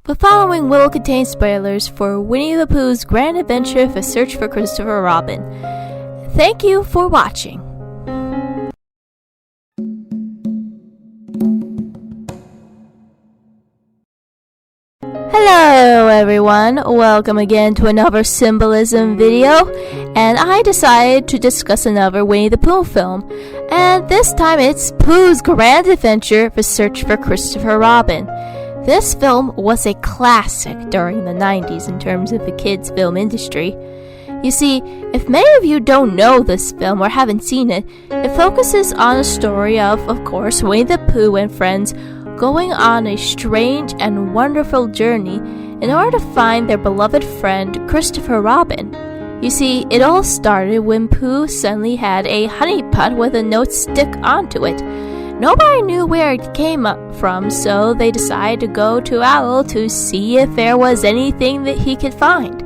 The following will contain spoilers for Winnie the Pooh's Grand Adventure of a Search for Christopher Robin. Thank you for watching. Hello everyone, welcome again to another Symbolism video, and I decided to discuss another Winnie the Pooh film, and this time it's Pooh's Grand Adventure of a Search for Christopher Robin. This film was a classic during the 90s in terms of the kids' film industry. You see, if many of you don't know this film or haven't seen it, it focuses on a story of course, Winnie the Pooh and friends going on a strange and wonderful journey in order to find their beloved friend Christopher Robin. You see, it all started when Pooh suddenly had a honey pot with a note stick onto it. Nobody knew where it came from, so they decided to go to Owl to see if there was anything that he could find.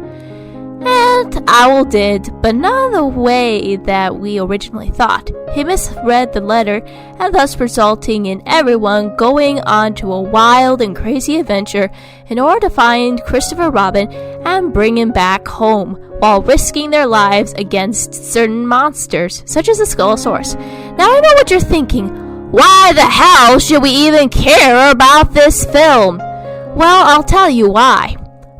And Owl did, but not the way that we originally thought. He misread the letter, and thus resulting in everyone going on to a wild and crazy adventure in order to find Christopher Robin and bring him back home, while risking their lives against certain monsters, such as the Skullosaurus. Now I know what you're thinking. Why the hell should we even care about this film? Well, I'll tell you why.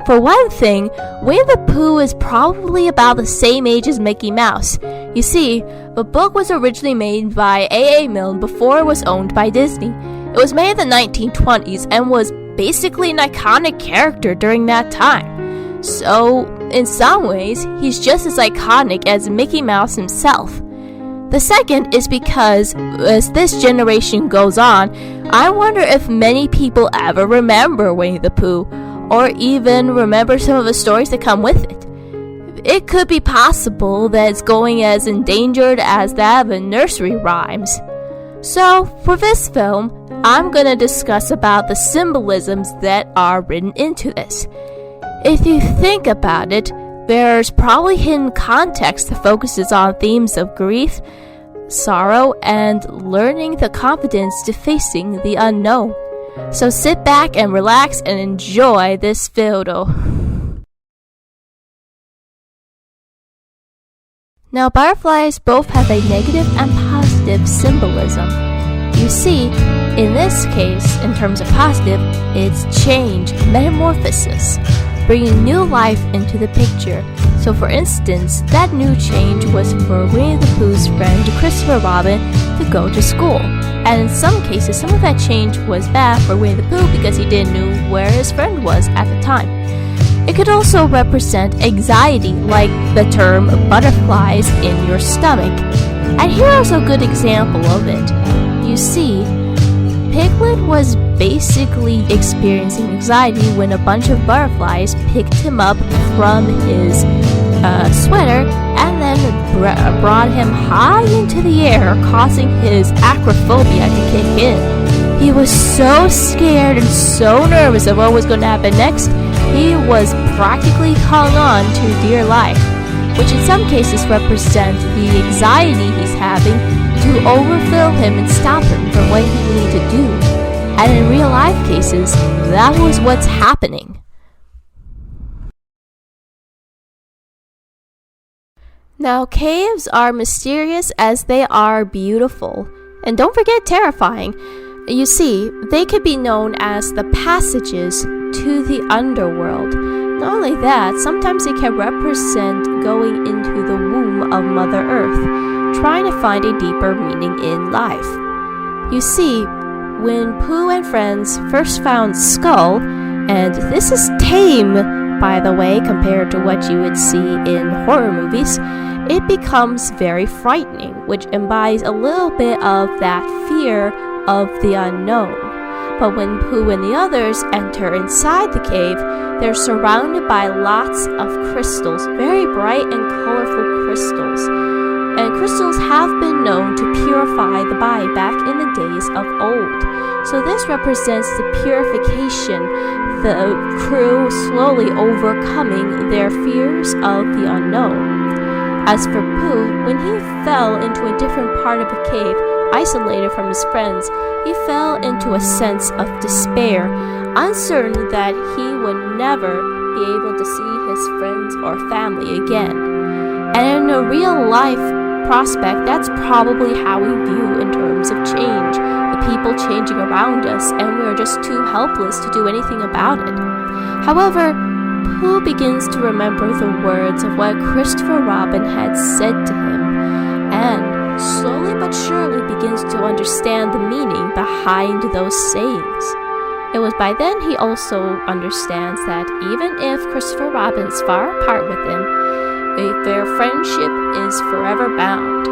For one thing, Winnie the Pooh is probably about the same age as Mickey Mouse. You see, the book was originally made by A.A. Milne before it was owned by Disney. It was made in the 1920s and was basically an iconic character during that time. So, in some ways, he's just as iconic as Mickey Mouse himself. The second is because, as this generation goes on, I wonder if many people ever remember Winnie the Pooh, or even remember some of the stories that come with it. It could be possible that it's going as endangered as that of the nursery rhymes. So, for this film, I'm going to discuss about the symbolisms that are written into this. If you think about it, there's probably hidden context that focuses on themes of grief, sorrow, and learning the confidence to facing the unknown. So sit back and relax and enjoy this video. Now, butterflies both have a negative and positive symbolism. You see, in this case, in terms of positive, it's change, metamorphosis, bringing new life into the picture. So for instance, that new change was for Winnie the Pooh's friend Christopher Robin to go to school. And in some cases, some of that change was bad for Winnie the Pooh because he didn't know where his friend was at the time. It could also represent anxiety, like the term butterflies in your stomach. And here's a good example of it. You see, Piglet was basically experiencing anxiety when a bunch of butterflies picked him up from his sweater and then brought him high into the air, causing his acrophobia to kick in. He was so scared and so nervous of what was going to happen next, he was practically hung on to dear life, which in some cases represent the anxiety he's having to overfill him and stop him from what he needs to do. And in real life cases, that was what's happening. Now, caves are mysterious as they are beautiful. And don't forget terrifying. You see, they could be known as the passages to the underworld. Not only that, sometimes they can represent going into the womb of Mother Earth, trying to find a deeper meaning in life. You see, when Pooh and friends first found Skull, and this is tame, by the way, compared to what you would see in horror movies, it becomes very frightening, which embodies a little bit of that fear of the unknown. But when Pooh and the others enter inside the cave, they're surrounded by lots of crystals, very bright and colorful crystals. And crystals have been known to purify the body back in the days of old. So this represents the purification, the crew slowly overcoming their fears of the unknown. As for Pooh, when he fell into a different part of the cave, isolated from his friends, he fell into a sense of despair, uncertain that he would never be able to see his friends or family again. And in a real life prospect, that's probably how we view in terms of change, the people changing around us, and we're just too helpless to do anything about it. However, Pooh begins to remember the words of what Christopher Robin had said to him, and slowly but surely begins to understand the meaning behind those sayings. It was by then he also understands that even if Christopher Robin is far apart with him, their friendship is forever bound.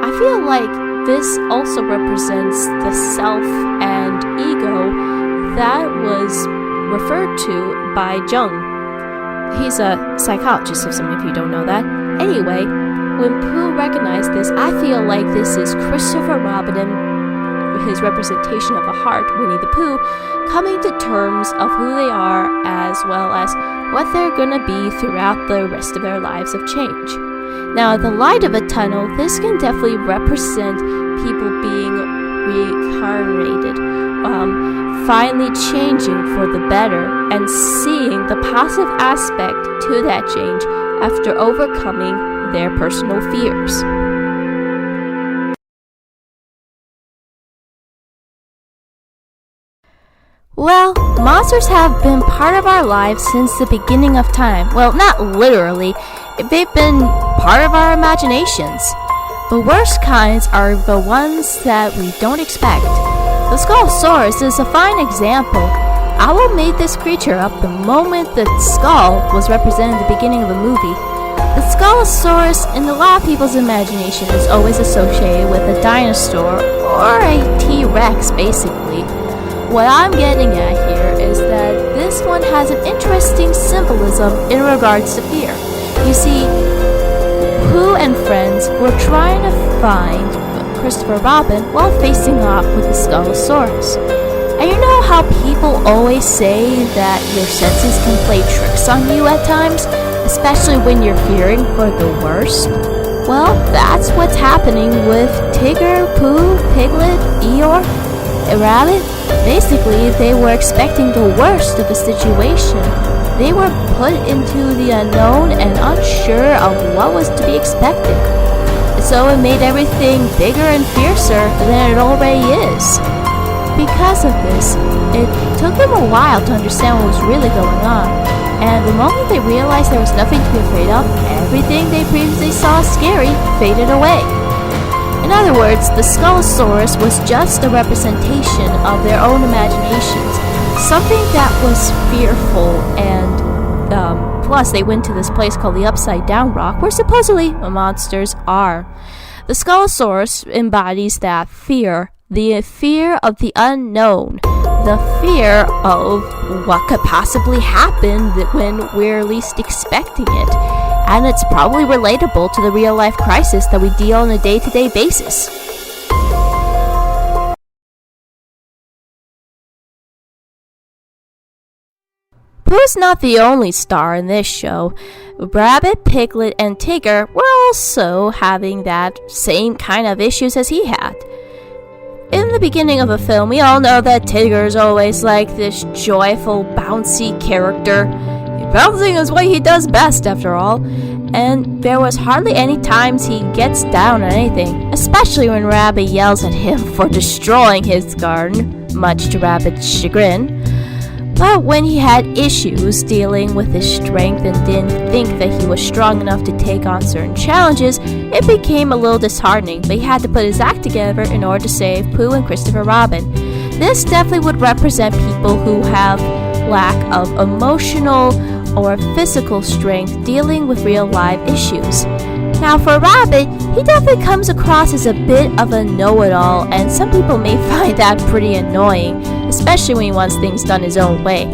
I feel like this also represents the self and ego that was referred to by Jung. He's a psychologist, if some of you don't know that. Anyway, when Pooh recognized this, I feel like this is Christopher Robin and his representation of a heart, Winnie the Pooh, coming to terms of who they are as well as what they're gonna be throughout the rest of their lives of change. Now, at the light of a tunnel, this can definitely represent people being reincarnated, finally changing for the better and seeing the positive aspect to that change after overcoming their personal fears. Well, monsters have been part of our lives since the beginning of time. Well, not literally, they've been part of our imaginations. The worst kinds are the ones that we don't expect. The Skullsaurus is a fine example. Owl made this creature up the moment the skull was represented at the beginning of the movie. The Skullsaurus in a lot of people's imagination is always associated with a dinosaur or a T-Rex, basically. What I'm getting at here is that this one has an interesting symbolism in regards to fear. You see, Pooh and friends were trying to find Christopher Robin while facing off with the Skullsaurus. And you know how people always say that your senses can play tricks on you at times, especially when you're fearing for the worst? Well, that's what's happening with Tigger, Pooh, Piglet, Eeyore, and Rabbit. Basically, they were expecting the worst of the situation. They were put into the unknown and unsure of what was to be expected. So it made everything bigger and fiercer than it already is. Because of this, it took them a while to understand what was really going on. And the moment they realized there was nothing to be afraid of, everything they previously saw as scary faded away. In other words, the Skullsaurus was just a representation of their own imaginations, something that was fearful, and plus they went to this place called the Upside Down Rock, where supposedly monsters are. The Skullsaurus embodies that fear, the fear of the unknown, the fear of what could possibly happen when we're least expecting it. And it's probably relatable to the real-life crisis that we deal on a day-to-day basis. Pooh's not the only star in this show. Rabbit, Piglet, and Tigger were also having that same kind of issues as he had. In the beginning of a film, we all know that Tigger's always like this joyful, bouncy character. Bouncing is what he does best, after all. And there was hardly any times he gets down on anything, especially when Rabbit yells at him for destroying his garden, much to Rabbit's chagrin. But when he had issues dealing with his strength and didn't think that he was strong enough to take on certain challenges, it became a little disheartening, but he had to put his act together in order to save Pooh and Christopher Robin. This definitely would represent people who have lack of emotional or physical strength dealing with real-life issues. Now for Rabbit, he definitely comes across as a bit of a know-it-all, and some people may find that pretty annoying, especially when he wants things done his own way.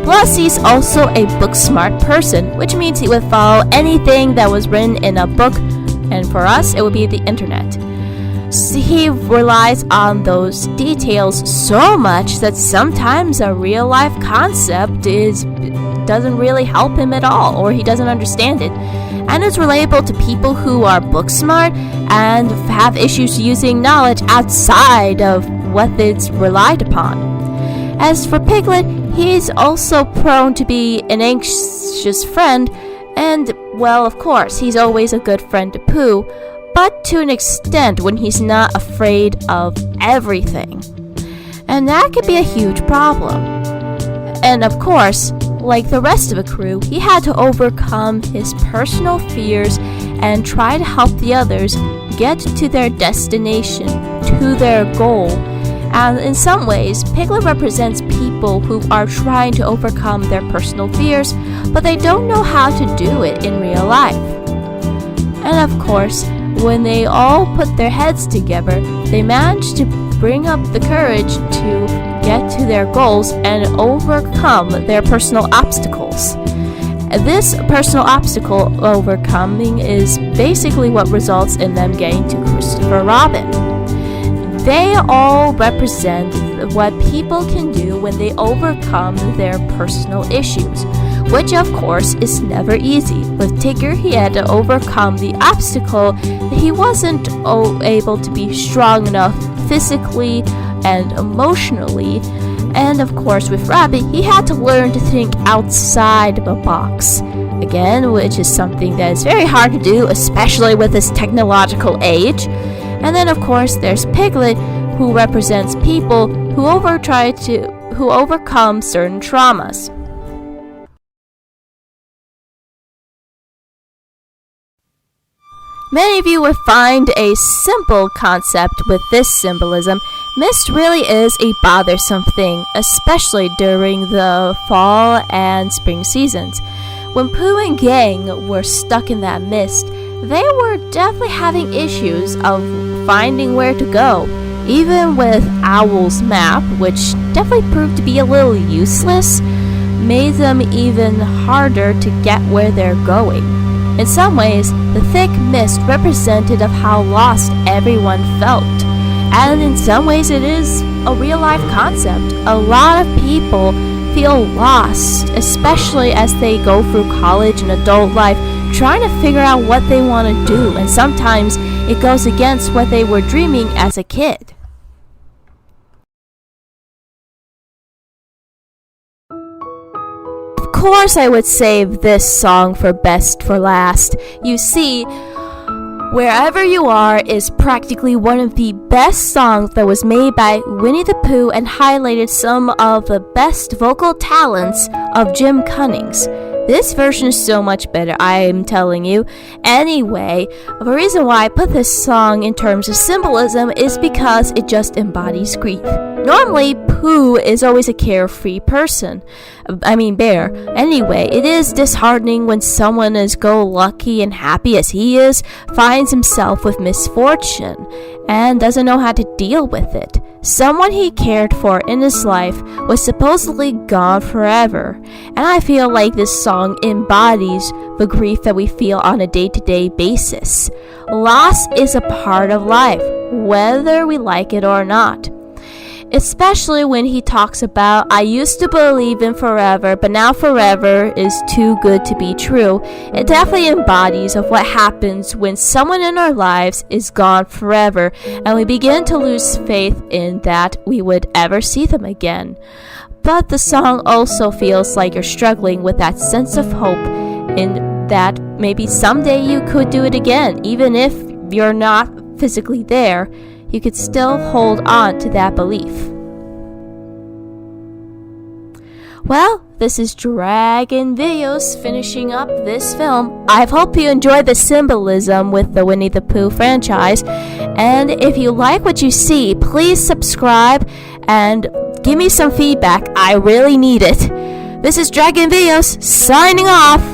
Plus, he's also a book-smart person, which means he would follow anything that was written in a book, and for us, it would be the internet. So he relies on those details so much that sometimes a real-life concept doesn't really help him at all, or he doesn't understand it. and is relatable to people who are book smart and have issues using knowledge outside of what it's relied upon. As for Piglet, he's also prone to be an anxious friend, and, well, of course, he's always a good friend to Pooh, but to an extent when he's not afraid of everything. And that could be a huge problem. And of course, like the rest of the crew, he had to overcome his personal fears and try to help the others get to their destination, to their goal. And in some ways, Piglet represents people who are trying to overcome their personal fears, but they don't know how to do it in real life. And of course, when they all put their heads together, they manage to bring up the courage to get to their goals and overcome their personal obstacles. This personal obstacle overcoming is basically what results in them getting to Christopher Robin. They all represent what people can do when they overcome their personal issues, which of course is never easy. With Tigger, he had to overcome the obstacle that he wasn't able to be strong enough physically and emotionally. And of course with Rabbit, he had to learn to think outside of a box. Again, which is something that is very hard to do, especially with this technological age. And then of course there's Piglet, who represents people who overcome certain traumas. Many of you would find a simple concept with this symbolism. Mist really is a bothersome thing, especially during the fall and spring seasons. When Pooh and gang were stuck in that mist, they were definitely having issues of finding where to go. Even with Owl's map, which definitely proved to be a little useless, made them even harder to get where they're going. In some ways, the thick mist represented of how lost everyone felt. And in some ways it is a real-life concept. A lot of people feel lost, especially as they go through college and adult life, trying to figure out what they want to do, and sometimes it goes against what they were dreaming as a kid. Of course I would save this song for best for last. You see, Wherever You Are is practically one of the best songs that was made by Winnie the Pooh and highlighted some of the best vocal talents of Jim Cummings. This version is so much better, I am telling you. Anyway, the reason why I put this song in terms of symbolism is because it just embodies grief. Normally, Pooh is always a carefree person. Bear. Anyway, it is disheartening when someone as go-lucky and happy as he is finds himself with misfortune and doesn't know how to deal with it. Someone he cared for in his life was supposedly gone forever, and I feel like this song embodies the grief that we feel on a day-to-day basis. Loss is a part of life, whether we like it or not. Especially when he talks about, I used to believe in forever, but now forever is too good to be true. It definitely embodies of what happens when someone in our lives is gone forever, and we begin to lose faith in that we would ever see them again. But the song also feels like you're struggling with that sense of hope in that maybe someday you could do it again. Even if you're not physically there, you could still hold on to that belief. Well, this is Dragon Videos finishing up this film. I hope you enjoyed the symbolism with the Winnie the Pooh franchise. And if you like what you see, please subscribe and give me some feedback. I really need it. This is Dragon Videos signing off.